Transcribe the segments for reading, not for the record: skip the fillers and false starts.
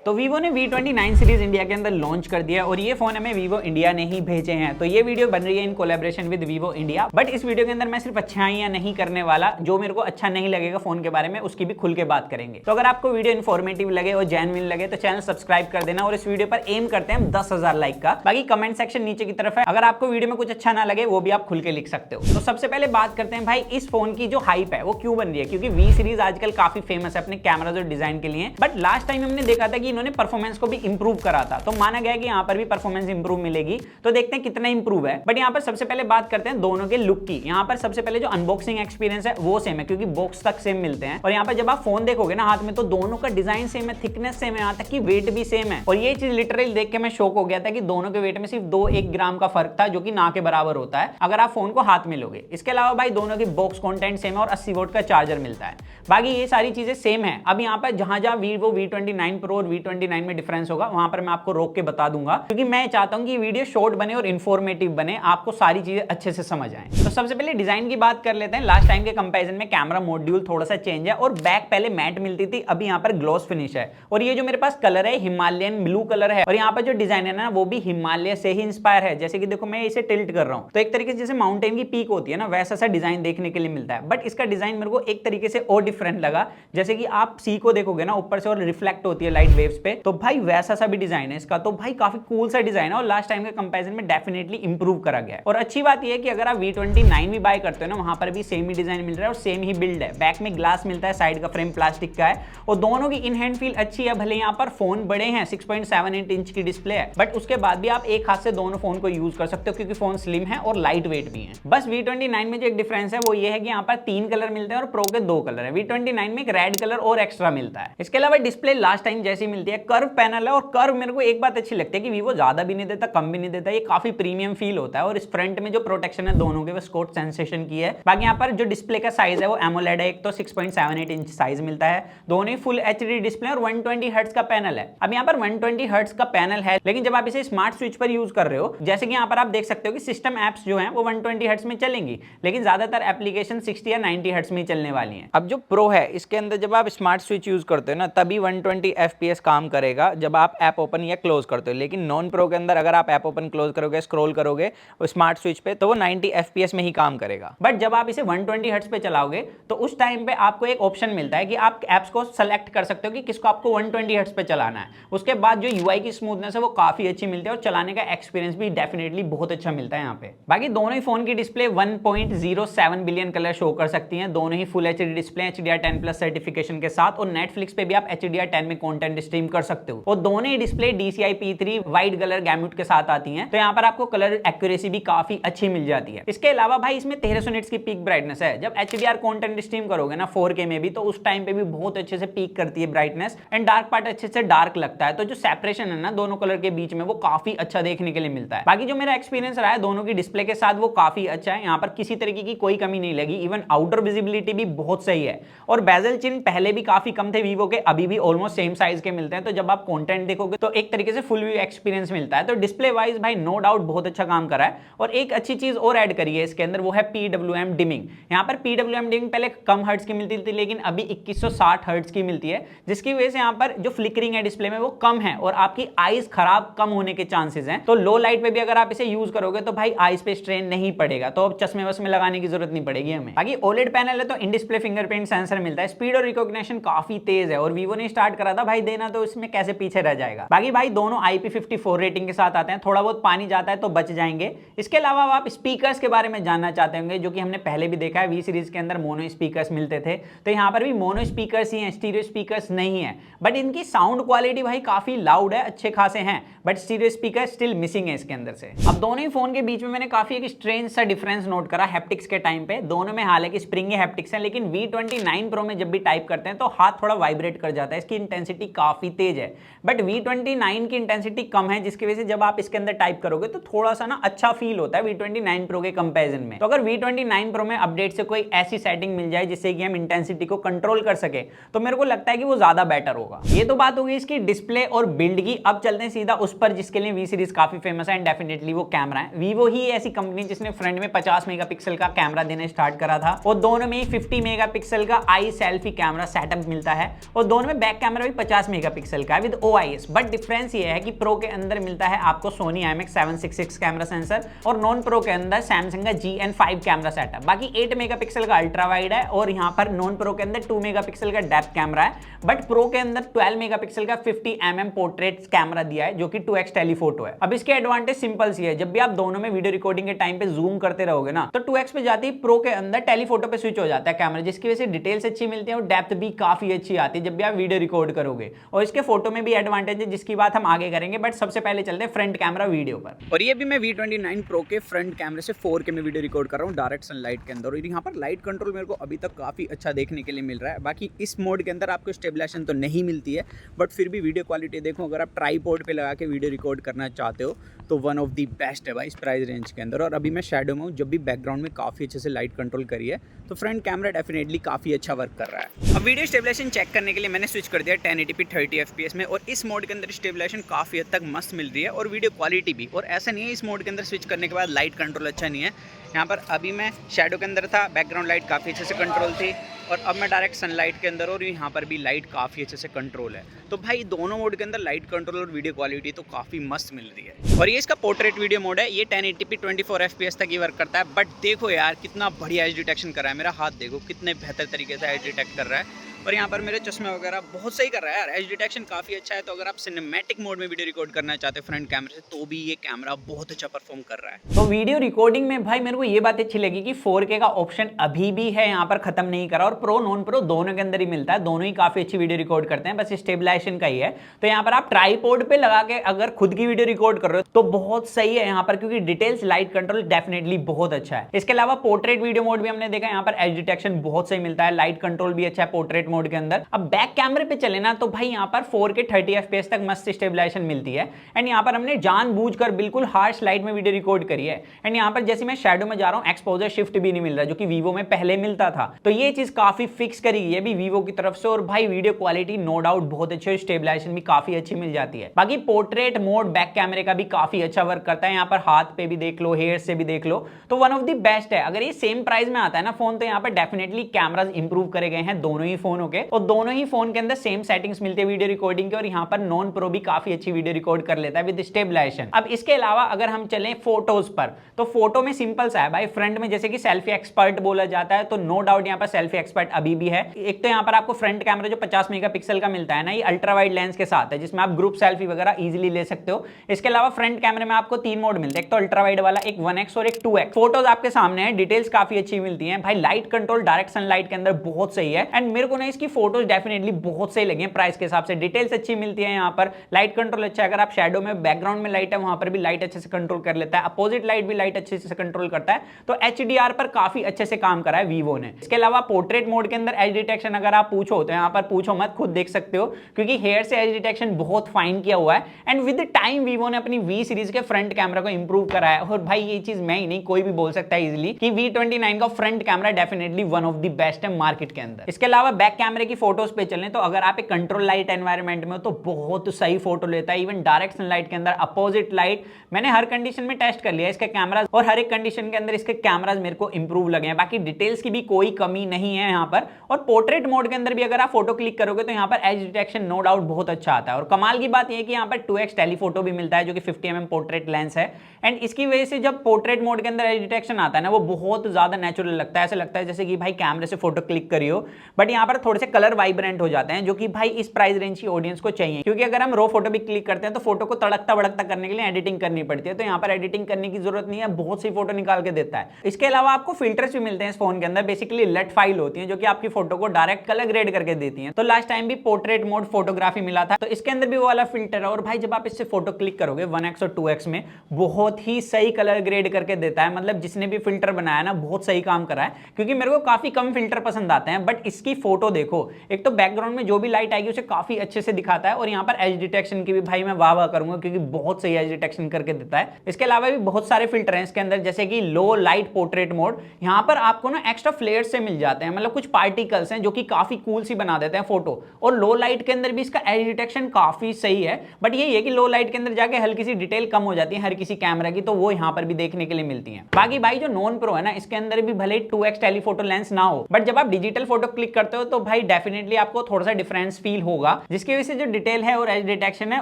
तो Vivo ने V29 series India के अंदर लॉन्च कर दिया और ये फोन हमें Vivo इंडिया ने ही भेजे हैं। तो ये वीडियो बन रही है in collaboration with Vivo India. But इस वीडियो के अंदर मैं सिर्फ अच्छाइयां नहीं करने वाला, जो मेरे को अच्छा नहीं लगेगा फोन के बारे में उसकी भी खुल के बात करेंगे। तो अगर आपको वीडियो इन्फॉर्मेटिव लगे और जेन्युइन लगे तो चैनल सब्सक्राइब कर देना और इस वीडियो पर एम करते हैं हम 10,000 लाइक का। बाकी कमेंट सेक्शन नीचे की तरफ है, अगर आपको वीडियो में कुछ अच्छा ना लगे वो भी आप खुल के लिख सकते हो। तो सबसे पहले बात करते हैं भाई इस फोन की जो हाइप है वो क्यों बन रही है, क्योंकि V सीरीज आजकल काफी फेमस है अपने कैमराज और डिजाइन के लिए। बट लास्ट टाइम हमने देखा था कि इन्होंने परफॉर्मेंस को भी इंप्रूव करा था, तो माना गया कि यहाँ पर भी परफॉर्मेंस इंप्रूव मिलेगी। तो देखते हैं कितना इंप्रूव है। बट यहाँ पर सबसे पहले बात करते हैं दोनों के लुक की। यहाँ पर सबसे पहले जो अनबॉक्सिंग एक्सपीरियंस है वो सेम है, क्योंकि बॉक्स तक सेम मिलते हैं। और यहाँ पर जब आप फोन देखोगे ना हाथ में, तो दोनों का डिजाइन सेम है, थिकनेस सेम है, यहाँ तक कि वेट भी सेम है। और ये चीज लिटरली देख के मैं शॉक हो गया था कि दोनों के वेट में सिर्फ 2-1 ग्राम का फर्क था, जो कि ना के बराबर होता है अगर आप फोन को हाथ में लोगे। इसके अलावा भाई दोनों की बॉक्स कंटेंट सेम है और 80 वोल्ट का चार्जर मिलता है। बाकी ये सारी चीजें सेम है। अब यहाँ पर जहां Vivo V29 Pro और V29 में डिफरेंस होगा वहां पर मैं आपको रोक के बता दूंगा, क्योंकि मैं चाहता हूं कि वीडियो शॉर्ट बने और इन्फॉर्मेटिव बने, आपको सारी चीजें अच्छे से समझ आए। तो सबसे पहले डिजाइन की बात कर लेते हैं। लास्ट टाइम के कंपैरिजन में कैमरा मॉड्यूल थोड़ा सा चेंज है और बैक पहले मैट मिलती थी, अभी यहाँ पर ग्लॉस फिनिश है। और ये जो मेरे पास कलर है हिमालयन ब्लू कलर है, और यहाँ पर जो डिजाइन है ना वो भी हिमालय से ही इंस्पायर है। जैसे कि देखो मैं इसे टिल्ट कर रहा हूँ तो एक तरीके से जैसे माउंटेन की पीक होती है ना, वैसा सा डिजाइन देखने के लिए मिलता है। बट इसका डिजाइन मेरे को एक तरीके से और डिफरेंट लगा। जैसे कि आप सी को देखोगे ना ऊपर से और रिफ्लेक्ट होती है लाइट वेव्स पे, तो भाई वैसा सा भी डिजाइन है इसका। तो भाई काफी कूल सा डिजाइन है और लास्ट टाइम के कंपैरिजन में डेफिनेटली इंप्रूव करा गया है। और अच्छी बात यह है कि अगर आप V29 भी बाय करते हो ना, वहां पर भी सेम ही डिजाइन मिल रहा है और सेम ही बिल्ड है। बैक में ग्लास मिलता है, साइड का फ्रेम प्लास्टिक का है और दोनों की इन हैंड फील अच्छी है। भले यहाँ पर फोन बड़े हैं, 6.78 इंच की डिस्प्ले है, बट उसके बाद भी आप एक हाथ से दोनों फोन को यूज कर सकते हो, क्योंकि फोन स्लिम है और लाइट वेट भी है। बस V29 में जो एक डिफरेंस है वो ये है कि यहाँ पर 3 कलर मिलते हैं और प्रो के 2 कलर है। V29 में एक रेड कलर और एक्स्ट्रा मिलता है। इसके अलावा डिस्प्ले लास्ट टाइम जैसी मिलती है, कर्व पैनल है। और कर्व मेरे को एक बात अच्छी लगती है कि Vivo ज्यादा भी नहीं देता, कम भी नहीं देता, ये काफी प्रीमियम फील होता है। और इस फ्रंट में जो प्रोटेक्शन है दोनों के, वो स्कोट सेंसेशन की है। बाकी यहाँ पर जो डिस्प्ले का साइज है वो एमोलेड है, एक तो 6.78 इंच साइज मिलता है, दोनों ही फुल HD डिस्प्ले और 120 हर्ट्ज का पैनल है। अब यहाँ पर 120 हर्ट्ज का पैनल है, लेकिन जब आप इसे स्मार्ट स्विच पर यूज कर रहे हो, जैसे कि यहाँ पर आप देख सकते हो कि सिस्टम एप्स जो हैं वो 120 हर्ट्ज में चलेंगी, लेकिन ज्यादातर एप्लीकेशन 60 या 90 हर्ट्ज में चलने वाली हैं। अब जो प्रो है इसके अंदर जब आप स्मार्ट स्विच यूज करते हो ना, तभी 120 FPS काम करेगा जब आप ऐप ओपन या क्लोज करते हो। लेकिन नॉन प्रो के अंदर अगर आप ऐप ओपन क्लोज करोगे, स्क्रॉल करोगे स्मार्ट स्विच पे, तो वो 90 FPS में ही काम करेगा। बट जब आप इसे 120 हर्ट्ज पे चलाओगे तो उस टाइम पे आपको एक ऑप्शन मिलता है कि आप एप्स को सेलेक्ट कर सकते हो कि किसको आपको 120 हर्ट्ज पे चलाना है। उसके बाद जो UI की स्मूथनेस है वो काफी अच्छी मिलती है और चलाने का एक्सपीरियंस भी डेफिनेटली बहुत अच्छा मिलता है यहाँ पे। बाकी दोनों ही फोन की डिस्प्ले 1.07 बिलियन कलर शो कर सकती है। दोनों ही full HD display HDR10+ certification के साथ, और नेटफ्लिक्स पे भी आप HDR10 में कंटेंट स्ट्रीम कर सकते हो। और दोनों ही display DCI P3 wide colour gamut के साथ आती हैं, तो यहाँ पर आपको कलर एक्यूरेसी भी काफी अच्छी मिल जाती है। इसके अलावा भाई इसमें 1300 निट्स की पीक ब्राइटनेस है। जब HDR कंटेंट स्ट्रीम करोगे ना 4K में भी, तो उस टाइम पे भी बहुत अच्छे से पीक करती है ब्राइटनेस, एंड डार्क पार्ट अच्छे से डार्क लगता है। तो जो सेपरेशन है ना दोनों कलर के बीच में, वो काफी अच्छा देखने के लिए मिलता है। बाकी जो मेरा एक्सपीरियंस रहा है दोनों की डिस्प्ले के साथ, वो काफी अच्छा है। यहाँ पर किसी तरीके की कोई कमी नहीं लगी। इवन आउटर विजिबिलिटी भी बहुत सही है। और बेजल चिन पहले भी काफी कम थे Vivo के, अभी भी ऑलमोस्ट सेम साइज के मिलते हैं। तो जब आप कंटेंट देखोगे तो एक तरीके से फुल व्यू एक्सपीरियंस मिलता है। तो डिस्प्ले वाइज भाई नो डाउट बहुत अच्छा काम करा है। और एक अच्छी चीज और ऐड करी है इसके अंदर, वो है PWM डिमिंग। यहाँ पर PWM डिमिंग पहले कम हर्ट्ज की मिलती थी, लेकिन अभी 2160 हर्ट्ज की मिलती है, जिसकी वजह से यहाँ पर जो फ्लिकरिंग है डिस्प्ले में वो कम है और आपकी आईज खराब कम होने के चांसेस हैं। तो लो लाइट में भी अगर आप इसे यूज करोगे तो भाई आईज पे स्ट्रेन नहीं पड़ेगा, तो अब चश्मे वश्मे लगाने की जरूरत नहीं पड़ेगी हमें। बाकी OLED पैनल है तो इन डिस्प्ले फिंगरप्रिंट सेंसर मिलता है। स्पीड और रिकॉग्निशन काफी तेज है और Vivo ने स्टार्ट करा था भाई देना, तो इसमें कैसे पीछे रह जाएगा। बाकी भाई दोनों IP54 रेटिंग के साथ आते हैं। थोड़ा बहुत पानी जाता है तो बच जाएंगे। इसके अलावा आप स्पीकर्स के बारे में जानना चाहते होंगे, जो कि हमने पहले भी देखा है V सीरीज के अंदर मोनो स्पीकर्स मिलते थे, तो यहाँ पर भी मोनो स्पीकर्स ही हैं, स्टीरियो स्पीकर्स नहीं है। बट इनकी साउंड क्वालिटी भाई काफी लाउड है, अच्छे खासे हैं, but stereo speaker still missing है इसके अंदर से। अब दोनों ही फोन के बीच में मैंने काफी एक स्ट्रेंज सा डिफरेंस नोट करा हैप्टिक्स के टाइम पे। दोनों में हालांकि स्प्रिंगी हैप्टिक्स है, लेकिन V29 Pro में जब भी टाइप करते हैं तो हाथ थोड़ा वाइब्रेट कर जाता है। इसकी इंटेंसिटी काफी तेज है, बट V29 की इंटेंसिटी कम है, जिसकी वजह से जब आप इसके अंदर टाइप करोगे तो थोड़ा सा ना अच्छा फील होता है V29 Pro के कंपैरिजन में। तो अगर V29 Pro में अपडेट से कोई ऐसी सेटिंग मिल जाए जिससे कि हम इंटेंसिटी को कंट्रोल कर सके, तो मेरे को लगता है कि वो ज्यादा बेटर होगा। ये तो बात होगी इसकी डिस्प्ले और बिल्ड की। अब चलते हैं सीधा उस पर जिसके लिए V सीरीज काफी फेमस है, एंड डेफिनेटली वो कैमरा है। Vivo ही ऐसी कंपनी जिसने फ्रंट में 50 मेगापिक्सल का कैमरा देना स्टार्ट करा था, और दोनों में 50 मेगापिक्सल का आई सेल्फी कैमरा सेटअप मिलता है, और दोनों में बैक कैमरा भी 50 मेगापिक्सल का है विद OIS। बट डिफरेंस ये है कि प्रो के अंदर मिलता है आपको सोनी IMX766 कैमरा सेंसर और नॉन प्रो के अंदर सैमसंग का GN5 कैमरा सेटअप। बाकी 8 मेगापिक्सल का अल्ट्रा वाइड है और यहाँ पर नॉन प्रो के अंदर 2 मेगापिक्सल का डेप्थ कैमरा है। बट प्रो के अंदर 12 मेगापिक्सल का 50mm पोर्ट्रेट कैमरा दिया है जो कि 2x टेलीफोटो है। अब इसके एडवांटेज सिंपल सी है, जब भी आप दोनों में वीडियो रिकॉर्डिंग के टाइम पे जूम करते रहोगे ना तो 2x पे जाती है प्रो के अंदर टेलीफोटो पे स्विच हो जाता है कैमरा, जिसकी वजह से डिटेल्स अच्छी मिलती है और डेप्थ भी काफी अच्छी आती है जब भी आप वीडियो रिकॉर्ड करोगे। और इसके फोटो में भी एडवांटेज है जिसकी बात हम आगे करेंगे, बट सबसे पहले चलते हैं फ्रंट कैमरा वीडियो पर। और ये भी मैं V29 Pro के फ्रंट कैमरे से 4K में वीडियो रिकॉर्ड कर रहा हूँ डायरेक्ट सनलाइट के अंदर। और यहाँ पर लाइट कंट्रोल मेरे को अभी तक काफी अच्छा देखने के लिए मिल रहा है। बाकी इस मोड के अंदर आपको स्टेबलाइजेशन तो नहीं मिलती है, बट फिर भी वीडियो क्वालिटी देखो, अगर आप ट्राईपॉड पे लगा के वीडियो रिकॉर्ड करना चाहते हो तो वन ऑफ दी बेस्ट है भाई इस प्राइस रेंज के अंदर। और अभी मैं शैडो में हूँ, जब भी बैकग्राउंड में काफ़ी अच्छे से लाइट कंट्रोल करी है तो फ्रंट कैमरा डेफिनेटली काफ़ी अच्छा वर्क कर रहा है। अब वीडियो स्टेबलाइजेशन चेक करने के लिए मैंने स्विच कर दिया 1080p 30 fps में, और इस मोड के अंदर स्टेबलाइजेशन काफ़ी हद तक मस्त मिल रही है और वीडियो क्वालिटी भी। और ऐसा नहीं है इस मोड के अंदर स्विच करने के बाद लाइट कंट्रोल अच्छा नहीं है। यहाँ पर अभी मैं शैडो के अंदर था, बैकग्राउंड लाइट काफ़ी अच्छे से कंट्रोल थी, और अब मैं डायरेक्ट सनलाइट के अंदर और यहाँ पर भी लाइट काफ़ी अच्छे से कंट्रोल है। तो भाई दोनों मोड के अंदर लाइट कंट्रोल और वीडियो क्वालिटी तो काफ़ी मस्त मिल रही है। और ये इसका पोर्ट्रेट वीडियो मोड है, ये 1080p 24 fps तक ही वर्क करता है। बट देखो यार कितना बढ़िया एज डिटेक्शन कर रहा है, मेरा हाथ देखो कितने बेहतर तरीके से एज डिटेक्ट कर रहा है। और यहाँ पर मेरे चश्मे वगैरह बहुत सही कर रहा है यार, एज डिटेक्शन काफ़ी अच्छा है। तो अगर आप सिनेमैटिक मोड में वीडियो रिकॉर्ड करना चाहते हैं फ्रंट कैमरे से तो भी ये कैमरा बहुत अच्छा परफॉर्म कर रहा है। तो वीडियो रिकॉर्डिंग में भाई मेरे को ये बात अच्छी लगी कि 4K का ऑप्शन अभी भी है, यहाँ पर खत्म नहीं करा, और प्रो नॉन प्रो दोनों के अंदर ही मिलता है, दोनों ही काफ़ी अच्छी वीडियो रिकॉर्ड करते हैं, बस स्टेबलाइजेशन का ही है। तो यहाँ पर आप ट्राईपॉड पे लगा के अगर खुद की वीडियो रिकॉर्ड कर रहे हो तो बहुत सही है यहाँ पर, क्योंकि डिटेल्स लाइट कंट्रोल डेफिनेटली बहुत अच्छा है। इसके अलावा पोर्ट्रेट वीडियो मोड भी हमने देखा, यहाँ पर एज डिटेक्शन बहुत सही मिलता है, लाइट कंट्रोल भी अच्छा है पोर्ट्रेट मोड के अंदर। अब बैक कैमरे पे चले ना तो भाई यहाँ पर 4K 30 fps तक मस्त स्टेबलाइजेशन मिलती है। एंड यहाँ पर हमने जानबूझकर बिल्कुल हार्श लाइट में वीडियो रिकॉर्ड करी है। एंड यहाँ पर जैसे मैं शैडो में जा रहा हूँ एक्सपोजर शिफ्ट भी नहीं मिल रहा, जो कि वीवो में पहले मिलता था। तो ये चीज काफी फिक्स करी गई है भी वीवो की तरफ से। और भाई वीडियो क्वालिटी नो डाउट बहुत अच्छी है, स्टेबलाइजेशन भी काफी अच्छी मिल जाती है। बाकी पोर्ट्रेट मोड बैक कैमरे का भी काफी अच्छा वर्क करता है, यहाँ पर हाथ पे भी देख लो, हेयर से भी देख लो, तो वन ऑफ द बेस्ट है। अगर ये सेम प्राइस में आता है ना फोन तो यहाँ पर डेफिनेटली कैमराज इंप्रूव करे गए हैं दोनों ही फोनों के, और दोनों ही फोन के अंदर सेम सेटिंग्स मिलती है वीडियो रिकॉर्डिंग के। और यहाँ पर नॉन प्रो भी काफी अच्छी वीडियो रिकॉर्ड कर लेता है विद स्टेबलाइजेशन। अब इसके अलावा अगर हम चलें फोटोज पर तो फोटो में सिंपल सा है भाई, फ्रंट में जैसे कि सेल्फी एक्सपर्ट बोला जाता है तो नो डाउट यहाँ पर सेल्फी एक्सपर्ट अभी भी है। एक तो यहाँ पर आपको फ्रंट कैमरा जो 50 मेगापिक्सल का मिलता है ना, ये अल्ट्रा वाइड लेंस के साथ है जिसमें आप ग्रुप सेल्फी वगैरह इजीली ले सकते हो। इसके अलावा फ्रंट कैमरे में आपको 3 मोड मिलते हैं, एक तो अल्ट्रा वाइड वाला, एक 1x और एक 2x। फोटोज आपके सामने है, डिटेल्स काफी अच्छी मिलती है भाई, लाइट कंट्रोल डायरेक्ट सनलाइट के अंदर बहुत सही है। एंड मेरे को ना इसकी फोटोज डेफिनेटली बहुत सही लगी प्राइस के हिसाब से, डिटेल्स अच्छी मिलती है, यहाँ पर लाइट कंट्रोल अच्छा है। अगर आप शैडो में बैकग्राउंड में लाइट है वहां पर भी लाइट अच्छे से कंट्रोल कर लेता है, अपोजिट लाइट भी लाइट अच्छे से कंट्रोल करता है। तो HDR पर काफी अच्छे से काम करा है वीवो ने। इसके अलावा पोर्ट्रेट मोड के अंदर एज डिटेक्शन अगर आप पूछो तो यहाँ पर पूछो मत, खुद देख सकते हो, क्योंकि हेयर से एज डिटेक्शन बहुत फाइन किया हुआ है। एंड विद टाइम वीवो ने अपनी V सीरीज के फ्रंट कैमरा को इंप्रूव करा है। और भाई ये चीज मैं ही नहीं कोई भी बोल सकता है इजीली कि V29 का front camera definitely one of the best है मार्केट के अंदर। इसके अलावा बैक कैमरे की फोटोज पे चलें तो अगर आप एक कंट्रोल लाइट एनवायरनमेंट में हो तो बहुत सही फोटो लेता है। इवन डायरेक्ट सनलाइट के अंदर, अपोजिट लाइट, मैंने हर कंडीशन में टेस्ट कर लिया इसके कैमरास, और हर एक कंडीशन के अंदर इसके कैमरास मेरे को इंप्रूव लगे हैं। बाकी डिटेल्स की भी कोई कमी नहीं है यहाँ पर। और पोर्ट्रेट मोड के अंदर भी अगर आप फोटो क्लिक करोगे तो यहाँ पर एज डिटेक्शन नो डाउट बहुत अच्छा आता है। और कमाल की बात यह है कि यहाँ पर 2x टेलीफोटो भी मिलता है जो कि 50mm पोर्ट्रेट लेंस है। एंड इसकी वजह से जब पोर्ट्रेट मोड के अंदर एज डिटेक्शन आता है ना वो बहुत ज्यादा नेचुरल लगता है, ऐसा लगता है जैसे कि भाई कैमरे से फोटो क्लिक करी हो। बट यहाँ पर थोड़े से कलर वाइब्रेंट हो जाते हैं जो कि भाई इस प्राइस रेंज की ऑडियंस को चाहिए, क्योंकि अगर हम रो फोटो भी क्लिक करते हैं तो फोटो को तड़कता भड़कता करने के लिए एडिटिंग करनी पड़ती है। तो यहाँ पर एडिटिंग करने की जरूरत नहीं है, बहुत सी फोटो निकाल के देता है। इसके अलावा आपको फिल्टर्स भी मिलते हैं इस फोन के अंदर, बेसिकली लेट फाइल होती है जो कि आपकी फोटो को डायरेक्ट कलर ग्रेड करके देती है। तो लास्ट टाइम भी पोर्ट्रेट मोड फोटोग्राफी मिला था तो इसके अंदर भी वो वाला फिल्टर है। और भाई जब आप इससे फोटो क्लिक करोगे 1x और 2x में बहुत ही सही कलर ग्रेड करके देता है। मतलब जिसने भी फिल्टर बनाया ना बहुत सही काम करा है, क्योंकि मेरे को काफी कम फिल्टर पसंद आते हैं। बट इसकी फोटो देखो, एक तो बैकग्राउंड में जो भी लाइट आएगी उसे काफी अच्छे से दिखाता है। और यहाँ पर एज डिटेक्शन की भी भाई मैं वाह वाह करूंगा, क्योंकि बहुत सही एज डिटेक्शन करके देता है। इसके अलावा भी बहुत सारे फिल्टर हैं इसके अंदर, जैसे कि लो लाइट पोर्ट्रेट मोड। यहाँ पर आपको ना एक्स्ट्रा फ्लेयर्स से मिल जाते हैं, मतलब कुछ पार्टिकल्स हैं जो कि काफी कूल सी बना देते हैं फोटो। और लो लाइट के अंदर भी इसका एज डिटेक्शन काफी सही है। बट ये है कि लो लाइट के अंदर जाके हल्की सी डिटेल कम हो जाती है हर किसी कैमरा की, तो वो यहाँ पर भी देखने के लिए मिलती है। बाकी भाई जो नॉन प्रो है ना इसके अंदर भी भले 2x टेलीफोटो लेंस ना हो, बट जब आप डिजिटल फोटो क्लिक करते हो तो भाई डेफिनेटली आपको थोड़ा सा डिफरेंस फील होगा, जिसकी वजह से जो डिटेल है और एज डिटेक्शन है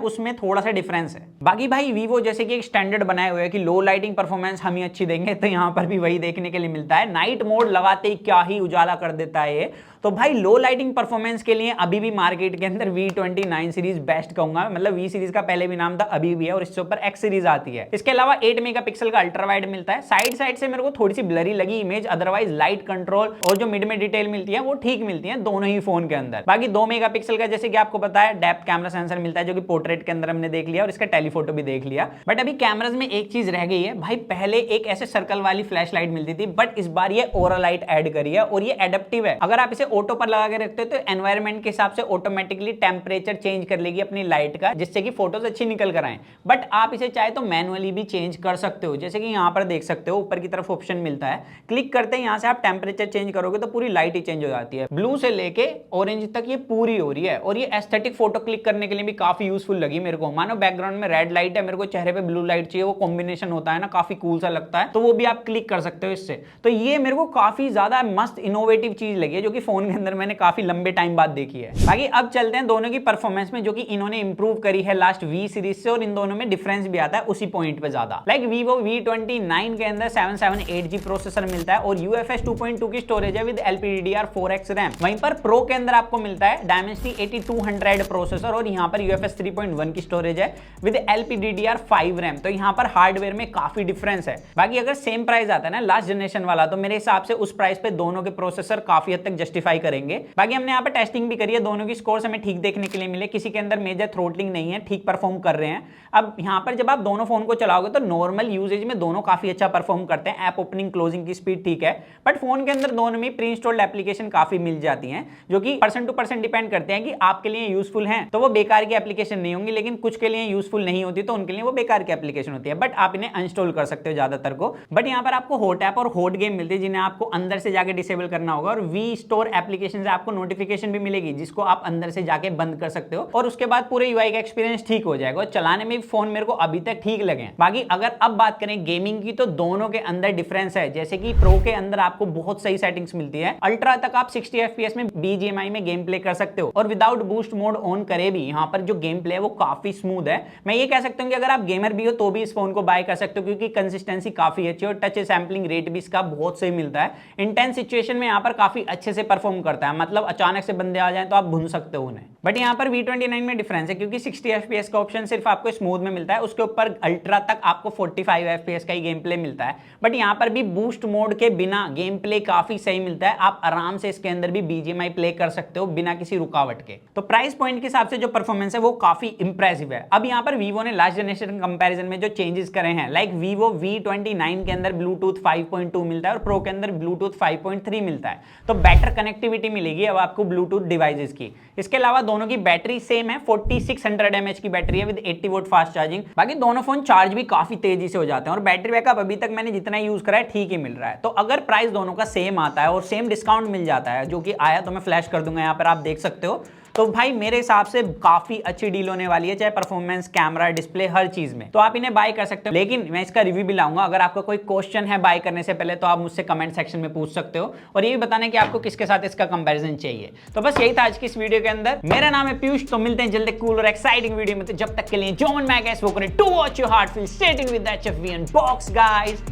उसमें थोड़ा सा डिफरेंस है। बाकी भाई वीवो जैसे कि एक स्टैंडर्ड बनाए हुए है कि लो लाइटिंग परफॉर्मेंस हम ही अच्छी देंगे, तो यहां पर भी वही देखने के लिए मिलता है। नाइट मोड लगाते ही क्या ही उजाला कर देता है ये। तो भाई लो लाइटिंग परफॉर्मेंस के लिए अभी भी मार्केट के अंदर V29 सीरीज बेस्ट कहूंगा, मतलब V सीरीज का पहले भी नाम था, अभी भी है, और इससे ऊपर X सीरीज आती है। इसके अलावा 8 मेगापिक्सल का अल्ट्रा वाइड मिलता है। साइड से मेरे को थोड़ी सी ब्लरी लगी इमेज, अदरवाइज लाइट कंट्रोल और जो मिड में डिटेल मिलती है वो ठीक मिलती है दोनों ही फोन के अंदर। बाकी 2 मेगापिक्सल का जैसे कि आपको पता है डेप्थ कैमरा सेंसर मिलता है, जो कि पोर्ट्रेट के अंदर हमने देख लिया और इसका टेलीफोटो भी देख लिया। बट अभी कैमराज में एक चीज रह गई है भाई, पहले एक ऐसे सर्कल वाली फ्लैश लाइट मिलती थी, बट इस बार ये ओरा लाइट ऐड करी है और ये एडेप्टिव है। अगर आप इसे ऑटो पर लगा के तो एनवायरनमेंट के हिसाब से ऑटोमेटिकली टेंपरेचर चेंज कर लेगी अपनी लाइट का, जिससे कि फोटोज अच्छी निकल कर आए। बट आप इसे चाहे तो मैनुअली भी चेंज कर सकते हो, जैसे कि यहां पर देख सकते हो ऊपर की तरफ ऑप्शन मिलता है, क्लिक करते हैं यहां से आप टेंपरेचर चेंज करोगे तो पूरी लाइट ही चेंज हो जाती है। ब्लू से लेके ऑरेंज तक ये पूरी हो रही है, और ये एस्थेटिक फोटो क्लिक करने के लिए भी काफी यूजफुल लगी मेरे को। मानो बैकग्राउंड में रेड लाइट है, मेरे को चेहरे पे ब्लू लाइट चाहिए, वो कॉम्बिनेशन होता है ना, काफी कूल सा लगता है, तो वो भी आप क्लिक कर सकते हो इससे। तो ये मेरे को काफी ज्यादा मस्त इनोवेटिव चीज लगी है, जो कि फोन के अंदर मैंने काफी लंबे टाइम बाद देखी है। बाकी अब चलते हैं दोनों की परफॉर्मेंस में, जो कि इन्होंने इंप्रूव करी है लास्ट V सीरीज से, और इन दोनों में डिफरेंस भी आता है उसी पॉइंट पे ज्यादा। लाइक Vivo V29 के अंदर 778G प्रोसेसर मिलता है और UFS 2.2 की स्टोरेज है विद LPDDR4X रैम। वहीं पर प्रो के अंदर आपको मिलता है Dimensity 8200 प्रोसेसर और यहां पर UFS 3.1 की स्टोरेज है विद LPDDR5 रैम। तो यहां पर हार्डवेयर में काफी डिफरेंस है। बाकी अगर सेम प्राइस आता है ना लास्ट जनरेशन वाला, तो मेरे हिसाब से उस प्राइस पे दोनों के प्रोसेसर काफी हद तक जस्टिफाई करेंगे। बाकी हमने यहाँ पर टेस्टिंग भी करिए, दोनों की स्कोर्स हमें ठीक देखने के लिए मिले, किसी के अंदर मेजर थ्रोटलिंग नहीं है, ठीक परफॉर्म कर रहे हैं। अब यहां पर जब आप दोनों फोन को चलाओगे तो नॉर्मल यूजेज में दोनों काफी अच्छा परफॉर्म करते हैं, ऐप ओपनिंग क्लोजिंग की स्पीड ठीक है, बट फोन के अंदर दोनों में प्री इंस्टॉल्ड एप्लीकेशन काफी मिल जाती हैं, जो कि पर्सन टू पर्सन डिपेंड करते हैं कि आपके लिए यूजफुल हैं तो वो बेकार की एप्लीकेशन नहीं होंगी, लेकिन कुछ के लिए यूजफुल नहीं होती तो उनके लिए वो बेकार की एप्लीकेशन होती है, बट आप इन्हें अनइंस्टॉल कर सकते हो ज्यादातर को। बट यहाँ पर आपको हॉट ऐप और हॉट गेम मिलती है, जिन्हें आपको अंदर से जाके डिसेबल करना होगा, और वी स्टोर एप्लीकेशन से आपको नोटिफिकेशन भी मिलेगी, जिसको आप अंदर से जाके बंद कर सकते हो, और उसके बाद पूरे यूआई का एक्सपीरियंस ठीक हो जाएगा। और चलाने में भी फोन मेरे को अभी तक ठीक लगे। बाकी अगर अब बात करें गेमिंग की, तो दोनों के अंदर डिफरेंस है। जैसे कि प्रो के अंदर आपको बहुत सही सेटिंग्स मिलती है, अल्ट्रा तक आप 60 FPS में BGMI में गेम प्ले कर सकते हो, और विदाउट बूस्ट मोड ऑन करे भी यहाँ पर जो गेम प्ले है वो काफी स्मूथ है। मैं ये कह सकता हूँ कि अगर आप गेमर भी हो तो भी इस फोन को बाय कर सकते हो, क्योंकि कंसिस्टेंसी काफी अच्छी है और टच सैंपलिंग रेट भी इसका बहुत सही मिलता है। इंटेंस सिचुएशन में यहाँ पर काफी अच्छे से परफॉर्म करता है, मतलब अचानक से बंदे आ जाए तो आप भून सकते हो उन्हें। बट यहाँ पर V29 में डिफरेंस है, क्योंकि 60 FPS का ऑप्शन सिर्फ आपको स्मूथ में मिलता है, उसके ऊपर अल्ट्रा तक आपको 45 FPS का ही गेम प्ले मिलता है। बट यहाँ पर भी बूस्ट मोड के बिना गेम प्ले काफी सही मिलता है, आप आराम से इसके अंदर भी BGMI प्ले कर सकते हो बिना किसी रुकावट के। तो प्राइस पॉइंट के हिसाब से जो परफॉर्मेंस है वो काफी इंप्रेसिव है। अब यहाँ पर वीवो ने लास्ट जनरेशन कंपैरिजन में जो चेंजेस करे हैं, लाइक वीवो V29 के अंदर ब्लूटूथ 5.2 मिलता है और प्रो के अंदर ब्लूटूथ 5.3 मिलता है, तो बेटर कनेक्टिविटी मिलेगी अब आपको ब्लूटूथ डिवाइसेस की। इसके अलावा दोनों की बैटरी सेम है, 4600 mAh की बैटरी है विद 80 वोल्ट फास्ट चार्जिंग। बाकी दोनों फोन चार्ज भी काफी तेजी से हो जाते हैं, और बैटरी बैकअप अभी तक मैंने जितना यूज करा है ठीक ही मिल रहा है। तो अगर प्राइस दोनों का सेम आता है और सेम डिस्काउंट मिल जाता है, जो कि आया तो मैं फ्लैश कर दूंगा, यहाँ पर आप देख सकते हो, तो भाई मेरे हिसाब से काफी अच्छी डील होने वाली है, चाहे परफॉर्मेंस, कैमरा, डिस्प्ले, हर चीज में। तो आप इन्हें बाय कर सकते हो, लेकिन मैं इसका रिव्यू भी लाऊंगा। अगर आपका कोई क्वेश्चन है बाय करने से पहले तो आप मुझसे कमेंट सेक्शन में पूछ सकते हो, और ये भी बताना कि आपको किसके साथ इसका कंपैरिजन चाहिए। तो बस यही था आज की इस वीडियो के अंदर। मेरा नाम है पीयूष, तो मिलते हैं जल्दी कूल और एक्साइटिंग वीडियो में। तो जब तक के लिए जो मन मैं to watch your heart feel stating with HFV unbox guys.